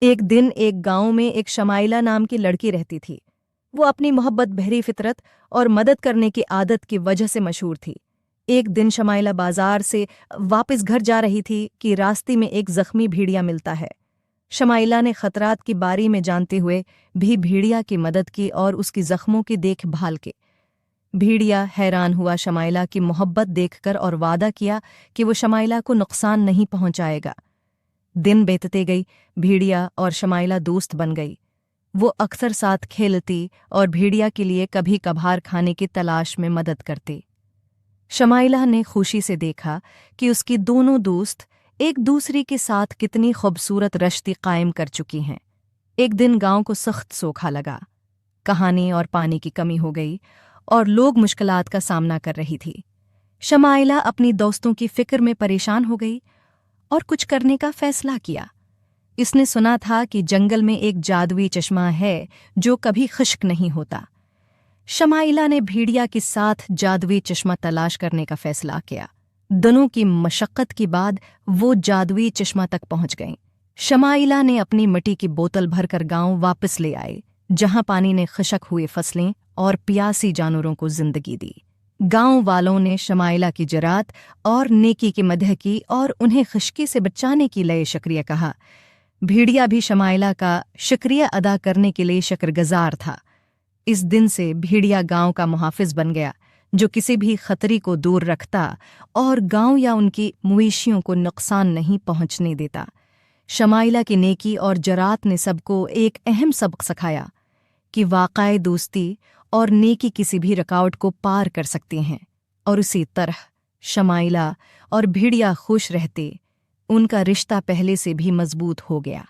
एक दिन एक गांव में एक शमाइला नाम की लड़की रहती थी। वो अपनी मोहब्बत भरी फितरत और मदद करने की आदत की वजह से मशहूर थी। एक दिन शमाइला बाजार से वापस घर जा रही थी कि रास्ते में एक जख्मी भेड़िया मिलता है। शमाइला ने खतरात की बारी में जानते हुए भी भेड़िया की मदद की और उसकी जख्मों की देखभाल की। भेड़िया हैरान हुआ शमाइला की मोहब्बत देखकर और वादा किया कि वो शमाइला को नुकसान नहीं पहुंचाएगा। दिन बीतते गई, भेड़िया और शमाइला दोस्त बन गई। वो अक्सर साथ खेलती और भेड़िया के लिए कभी कभार खाने की तलाश में मदद करती। शमाइला ने खुशी से देखा कि उसकी दोनों दोस्त एक दूसरे के साथ कितनी खूबसूरत रश्ती कायम कर चुकी हैं। एक दिन गांव को सख्त सूखा लगा। कहानी और पानी की कमी हो गई और लोग मुश्किलात का सामना कर रही थी। शमाइला अपनी दोस्तों की फिक्र में परेशान हो गई और कुछ करने का फैसला किया। इसने सुना था कि जंगल में एक जादुई चश्मा है जो कभी खुश्क नहीं होता। शमाइला ने भेड़िया के साथ जादुई चश्मा तलाश करने का फैसला किया। दिनों की मशक्कत के बाद वो जादुई चश्मा तक पहुंच गईं। शमाइला ने अपनी मिट्टी की बोतल भरकर गांव वापस ले आए, जहां पानी ने खुश्क हुए फसलें और प्यासी जानवरों को जिंदगी दी। गांव वालों ने शमाइला की जरात और नेकी की मदह की और उन्हें खुश्की से बचाने के लिए शुक्रिया कहा। भेड़िया भी शमाइला का शुक्रिया अदा करने के लिए शुक्रगुजार था। इस दिन से भेड़िया गांव का मुहाफिज बन गया, जो किसी भी खतरे को दूर रखता और गांव या उनकी मवेशियों को नुकसान नहीं पहुंचने देता। शमाइला की नेकी और जरात ने सबको एक अहम सबक सिखाया कि वाक़ई दोस्ती और नेकी किसी भी रुकावट को पार कर सकती हैं। और उसी तरह शमाइला और भेड़िया खुश रहते, उनका रिश्ता पहले से भी मजबूत हो गया।